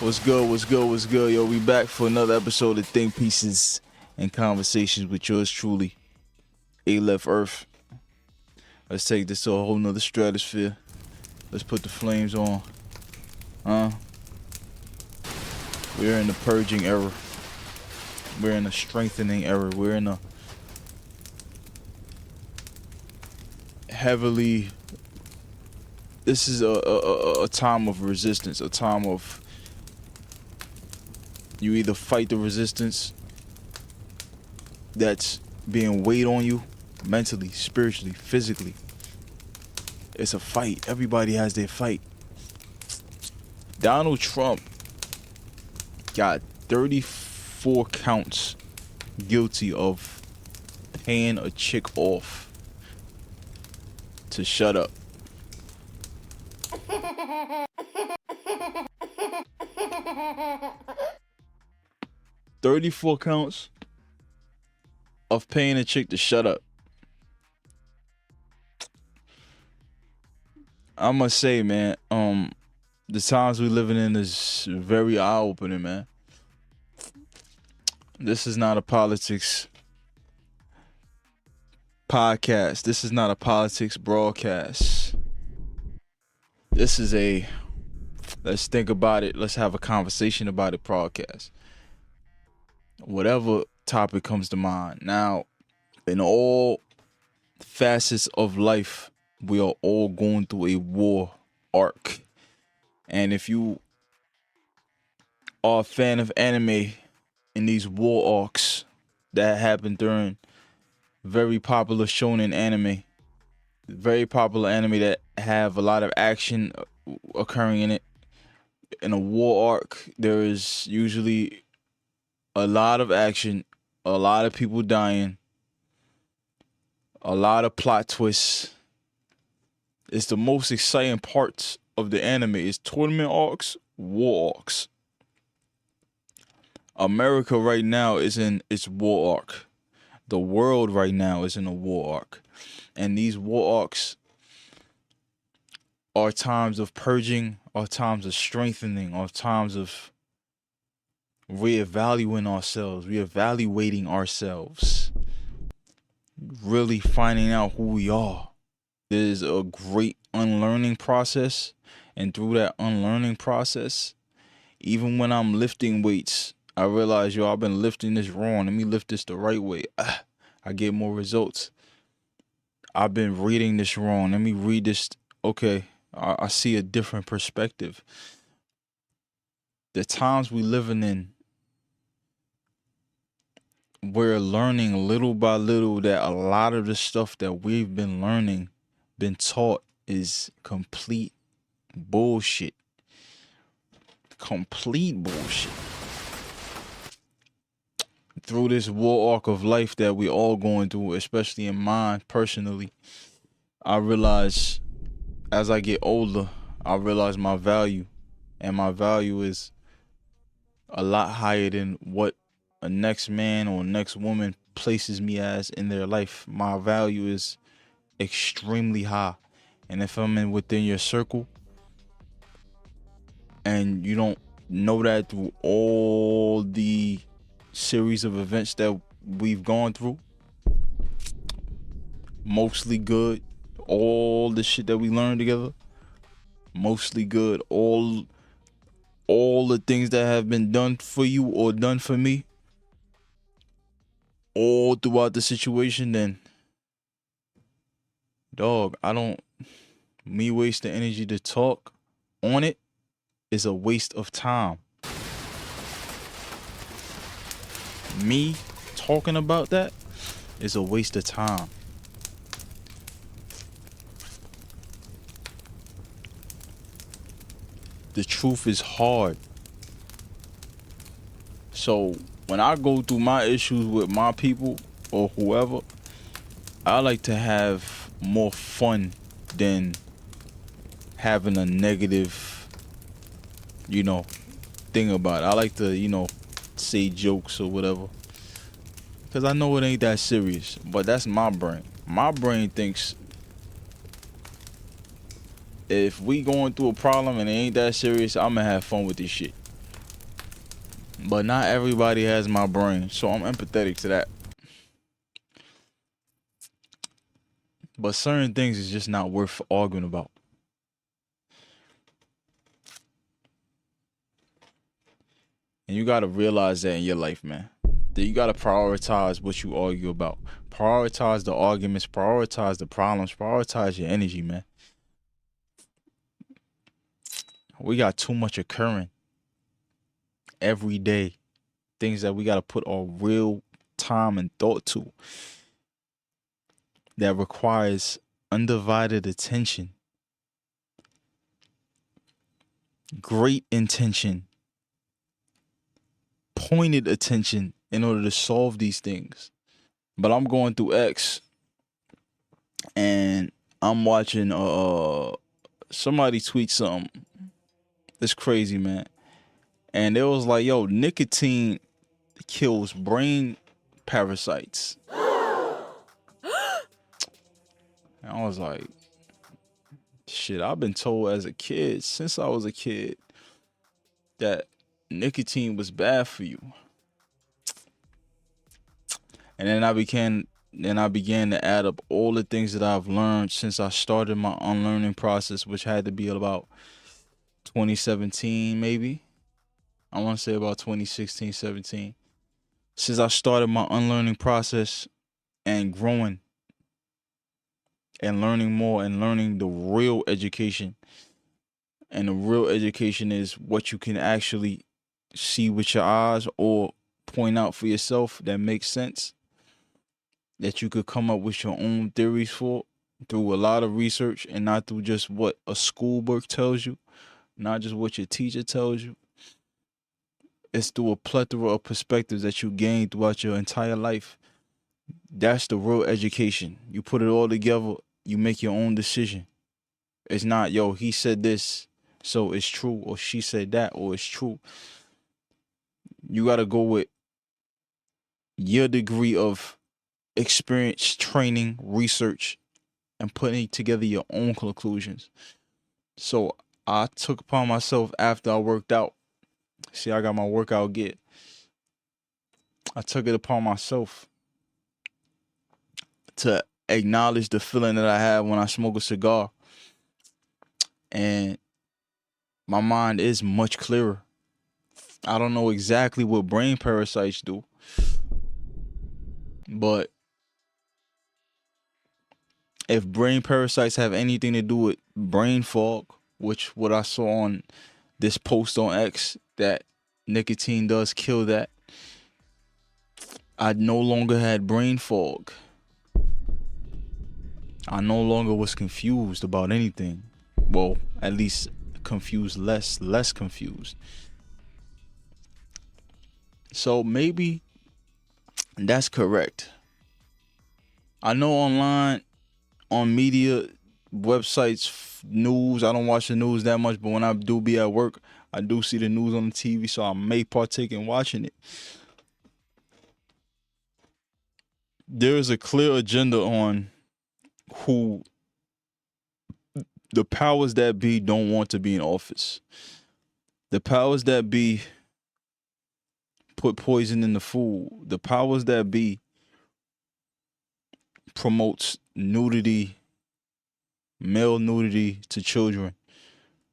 What's good? What's good? What's good? Yo, we back for another episode of Think Pieces and Conversations with yours truly, A Left Earth. Let's take this to a whole nother stratosphere. Let's put the flames on. We're in the purging era. We're in a strengthening era. We're in a heavily. This is a time of resistance, a time of. You either fight the resistance that's being weighed on you mentally, spiritually, physically. It's a fight. Everybody has their fight. Donald Trump got 34 counts guilty of paying a chick off to shut up. $34 counts of paying a chick to shut up. I must say, man, the times we living in is very eye-opening, man. This is not a politics podcast. This is not a politics broadcast. This is a let's think about it, let's have a conversation about it podcast. Whatever topic comes to mind. Now, in all facets of life, we are all going through a war arc. And if you are a fan of anime in these war arcs that happen during very popular shonen anime, very popular anime that have a lot of action occurring in it, in a war arc, there is usually a lot of action, a lot of people dying, a lot of plot twists. It's the most exciting parts of the anime. It's tournament arcs, war arcs. America right now is in its war arc. The world right now is in a war arc. And these war arcs are times of purging, are times of strengthening, are times of reevaluating ourselves, really finding out who we are. There's a great unlearning process, and through that unlearning process, even when I'm lifting weights, I realize, I've been lifting this wrong. Let me lift this the right way. I get more results. I've been reading this wrong. Let me read this. Okay, I see a different perspective. The times we living in, we're learning little by little that a lot of the stuff that we've been learning, been taught, is complete bullshit. Complete bullshit. Through this war arc of life that we all going through, especially in mine personally, I realize as I get older, I realize my value. And my value is a lot higher than what a next man or next woman places me as in their life. My value is extremely high. And if I'm within your circle and you don't know that through all the series of events that we've gone through, mostly good, all the shit that we learned together, mostly good, all the things that have been done for you or done for me, all throughout the situation, then dog, me waste the energy to talk on it is a waste of time. Me talking about that is a waste of time. The truth is hard. So when I go through my issues with my people or whoever, I like to have more fun than having a negative, thing about it. I like to, say jokes or whatever. Because I know it ain't that serious. But that's my brain. My brain thinks if we going through a problem and it ain't that serious, I'm gonna have fun with this shit. But not everybody has my brain, so I'm empathetic to that. But certain things is just not worth arguing about. And you gotta realize that in your life, man. That you gotta prioritize what you argue about. Prioritize the arguments, prioritize the problems, prioritize your energy, man. We got too much occurring every day. Things that we gotta put our real time and thought to. That requires undivided attention. Great intention. Pointed attention in order to solve these things. But I'm going through X and I'm watching somebody tweet something. It's crazy, man. And it was like, yo, nicotine kills brain parasites. And I was like, shit, I've been told as a kid, since I was a kid, that nicotine was bad for you. And then I began to add up all the things that I've learned since I started my unlearning process, which had to be about 2017, maybe. I want to say about 2016, 17. Since I started my unlearning process and growing and learning more and learning the real education. And the real education is what you can actually see with your eyes or point out for yourself that makes sense. That you could come up with your own theories for through a lot of research and not through just what a school book tells you, not just what your teacher tells you. It's through a plethora of perspectives that you gain throughout your entire life. That's the real education. You put it all together, you make your own decision. It's not, yo, he said this, so it's true, or she said that, or it's true. You got to go with your degree of experience, training, research, and putting together your own conclusions. So I took upon myself after I worked out. See, I got my workout gear. I took it upon myself to acknowledge the feeling that I have when I smoke a cigar. And my mind is much clearer. I don't know exactly what brain parasites do, but if brain parasites have anything to do with brain fog, which what I saw on this post on X, that nicotine does kill that, I no longer had brain fog. I no longer was confused about anything. Well, at least confused less confused. So maybe that's correct. I know online, on media, websites, news, I don't watch the news that much, but when I do be at work, I do see the news on the TV, so I may partake in watching it. There is a clear agenda on who the powers that be don't want to be in office. The powers that be put poison in the food. The powers that be promotes nudity, male nudity to children.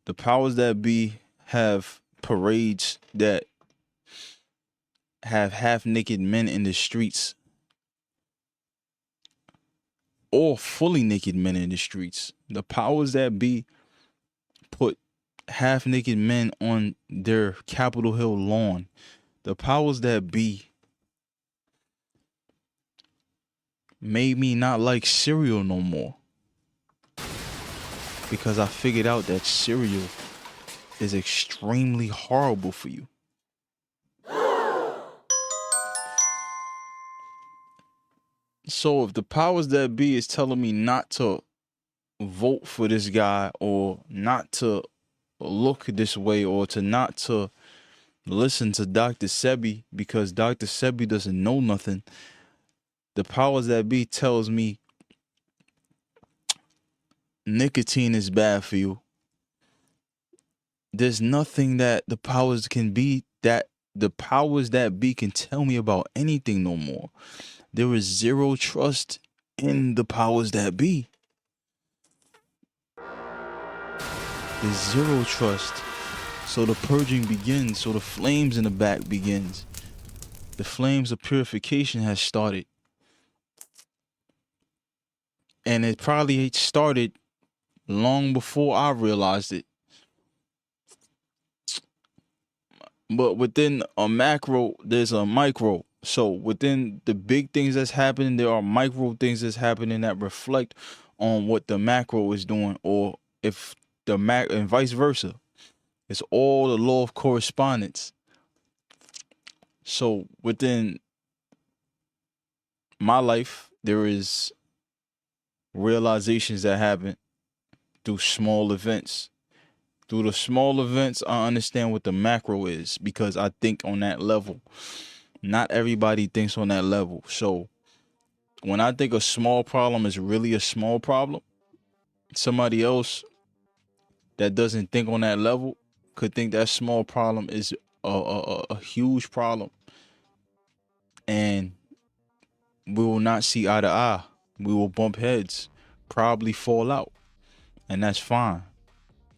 The powers that be have parades that have half-naked men in the streets or fully naked men in the streets. The powers that be put half-naked men on their Capitol Hill lawn. The powers that be made me not like cereal no more. Because I figured out that cereal is extremely horrible for you. So if the powers that be is telling me not to vote for this guy or not to look this way or to not to listen to Dr. Sebi because Dr. Sebi doesn't know nothing, the powers that be tells me nicotine is bad for you. There's nothing that the powers can be that the powers that be can tell me about anything no more. There is zero trust in the powers that be. There's zero trust. So the purging begins. So the flames in the back begins. The flames of purification has started. And it probably started long before I realized it. But within a macro, there's a micro. So within the big things that's happening, there are micro things that's happening that reflect on what the macro is doing, or if the and vice versa. It's all the law of correspondence. So within my life, there is realizations that happen through small events. Through the small events, I understand what the macro is because I think on that level. Not everybody thinks on that level. So when I think a small problem is really a small problem, somebody else that doesn't think on that level could think that small problem is a huge problem. And we will not see eye to eye. We will bump heads, probably fall out. And that's fine.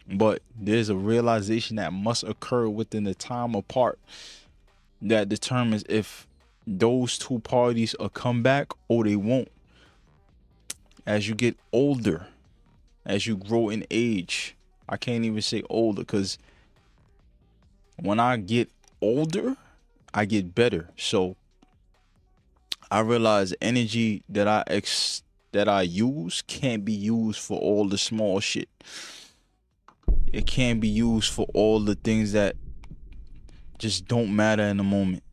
But there's a realization that must occur within the time apart that determines if those two parties will come back or they won't. As you get older, as you grow in age, I can't even say older, because when I get older, I get better. So I realize energy that I use can't be used for all the small shit. It can't be used for all the things that just don't matter in the moment.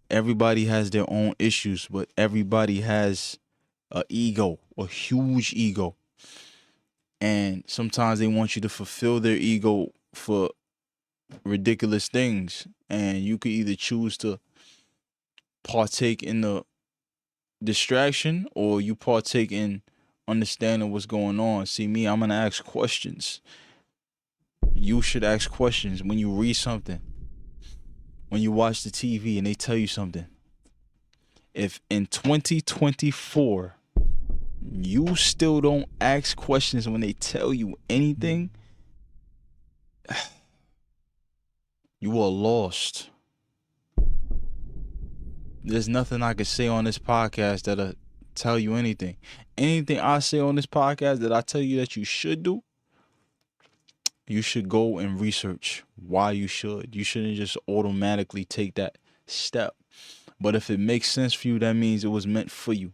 Everybody has their own issues, but everybody has a ego, a huge ego. And sometimes they want you to fulfill their ego for ridiculous things. And you could either choose to partake in the distraction or you partake in understanding what's going on. See, me, I'm going to ask questions. You should ask questions when you read something, when you watch the TV and they tell you something. If in 2024 you still don't ask questions when they tell you anything, you are lost. There's nothing I can say on this podcast that'll tell you anything. Anything I say on this podcast that I tell you that you should do, you should go and research why you should. You shouldn't just automatically take that step. But if it makes sense for you, that means it was meant for you.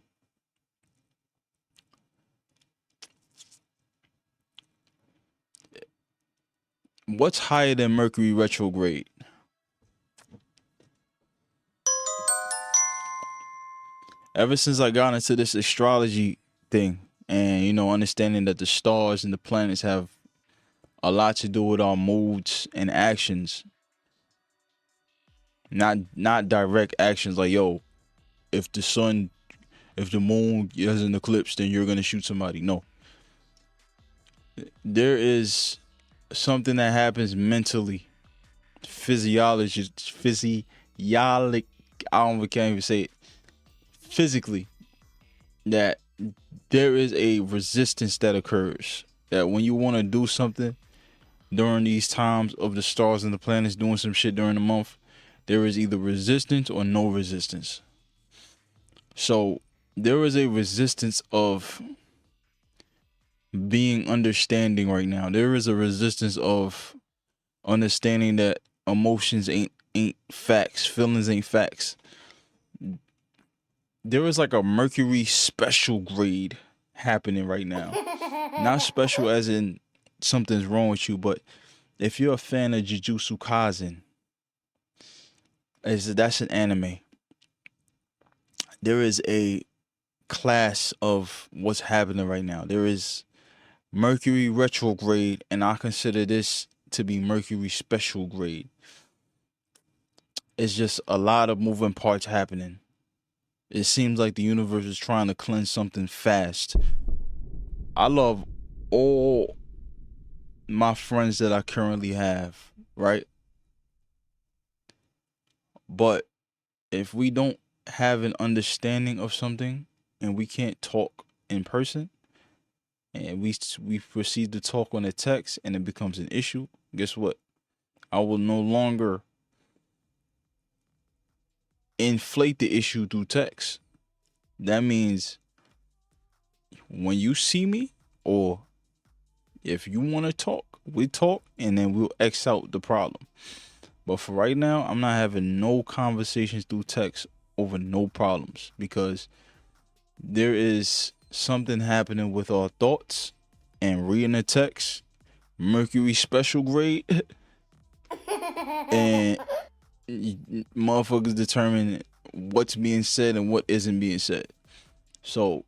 What's higher than Mercury Retrograde? Ever since I got into this astrology thing and, understanding that the stars and the planets have a lot to do with our moods and actions, not direct actions like, yo, if the moon has an eclipse, then you're going to shoot somebody. No. There is something that happens mentally, I can't even say it, physically, that there is a resistance that occurs. That when you want to do something during these times of the stars and the planets doing some shit during the month, there is either resistance or no resistance. So there is a resistance of being understanding right now. There is a resistance of understanding that emotions ain't facts, feelings ain't facts. There is like a Mercury Special-Grade happening right now. Not special as in something's wrong with you, but if you're a fan of Jujutsu Kaisen, that's an anime. There is a class of what's happening right now. There is Mercury Retrograde, and I consider this to be Mercury Special-Grade. It's just a lot of moving parts happening. It seems like the universe is trying to cleanse something fast. I love all my friends that I currently have, right? But if we don't have an understanding of something and we can't talk in person and we proceed to talk on a text and it becomes an issue, guess what? I will no longer inflate the issue through text. That means when you see me, or if you want to talk, we talk, and then we'll X out the problem. But for right now, I'm not having no conversations through text over no problems, because there is something happening with our thoughts and reading the text, Mercury Special-Grade, and motherfuckers determine what's being said and what isn't being said. So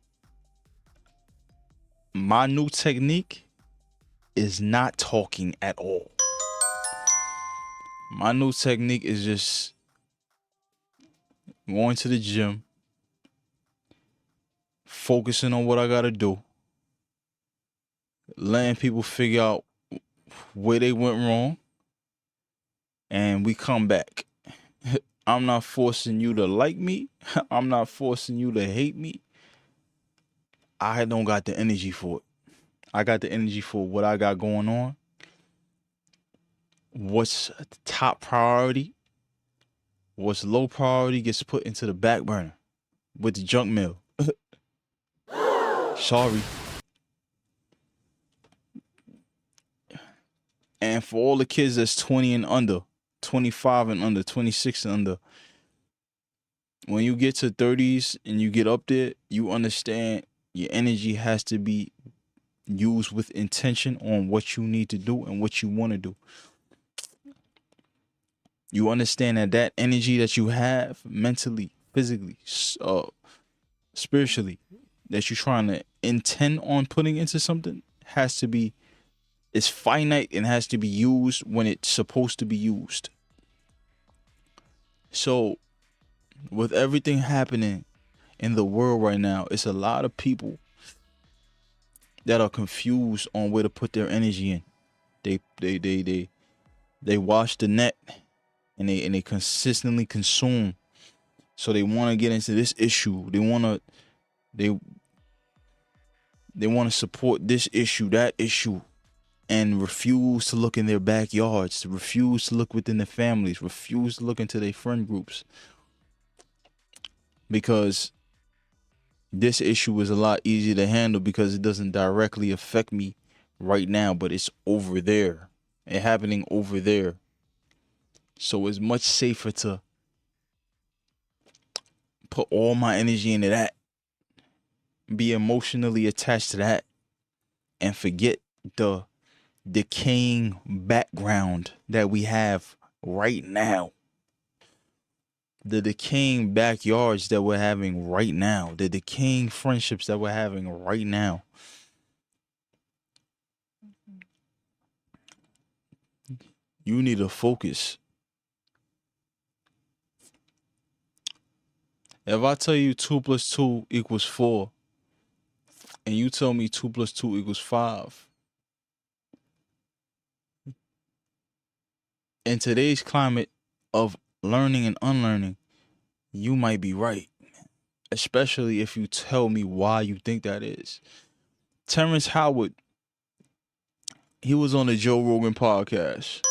my new technique is not talking at all. My new technique is just going to the gym, focusing on what I gotta do, letting people figure out where they went wrong, and we come back. I'm not forcing you to like me. I'm not forcing you to hate me. I don't got the energy for it. I got the energy for what I got going on. What's top priority, what's low priority gets put into the back burner with the junk mail. Sorry. And for all the kids that's 20 and under, 25 and under, 26 and under, when you get to 30s and you get up there, you understand your energy has to be used with intention on what you need to do and what you want to do. You understand that energy that you have mentally, physically, spiritually, that you're trying to intend on putting into something has to be, it's finite and has to be used when it's supposed to be used. So with everything happening in the world right now, it's a lot of people that are confused on where to put their energy in. They wash the net and they consistently consume. So they want to get into this issue. They want to support this issue, that issue, and refuse to look in their backyards, refuse to look within their families, refuse to look into their friend groups. Because this issue is a lot easier to handle because it doesn't directly affect me right now, but it's over there. It's happening over there. So it's much safer to put all my energy into that, be emotionally attached to that, and forget the decaying background that we have right now. The decaying backyards that we're having right now. The decaying friendships that we're having right now. You need to focus. If I tell you 2 + 2 = 4, and you tell me 2 + 2 = 5, in today's climate of learning and unlearning, you might be right. Especially if you tell me why you think that is. Terrence Howard, he was on the Joe Rogan podcast.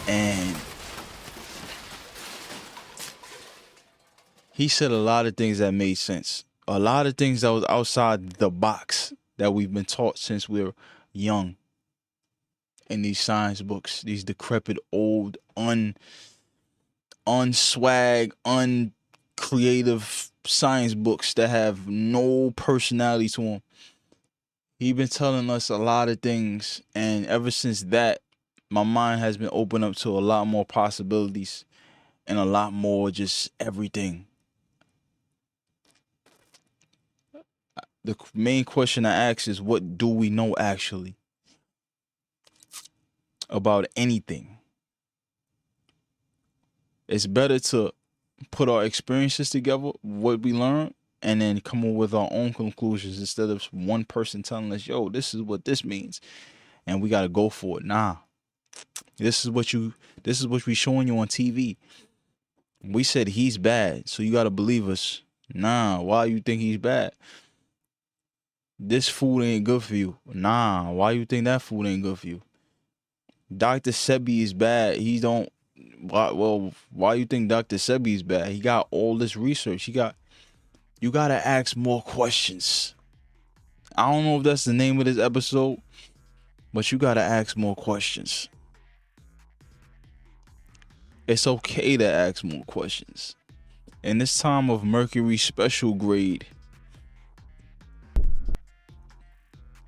And he said a lot of things that made sense. A lot of things that was outside the box that we've been taught since we were young. In these science books, these decrepit, old, unswag, uncreative science books that have no personality to them. He's been telling us a lot of things, and ever since that, my mind has been opened up to a lot more possibilities and a lot more just everything. The main question I ask is, what do we know actually about anything? It's better to put our experiences together, what we learn, and then come up with our own conclusions instead of one person telling us, yo, this is what this means, and we got to go for it. Nah, This is what we showing you on TV. We said he's bad, so you gotta believe us. Nah, why you think he's bad? This food ain't good for you. Nah, why you think that food ain't good for you? Dr. Sebi is bad. He don't. Why you think Dr. Sebi is bad? He got all this research. You gotta ask more questions. I don't know if that's the name of this episode, but you gotta ask more questions. It's okay to ask more questions. In this time of Mercury Special-Grade,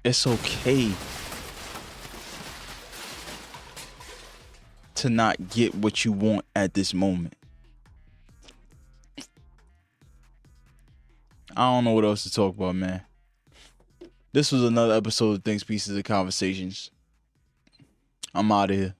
it's okay to not get what you want at this moment. I don't know what else to talk about, man. This was another episode of Things, Pieces, and Conversations. I'm out of here.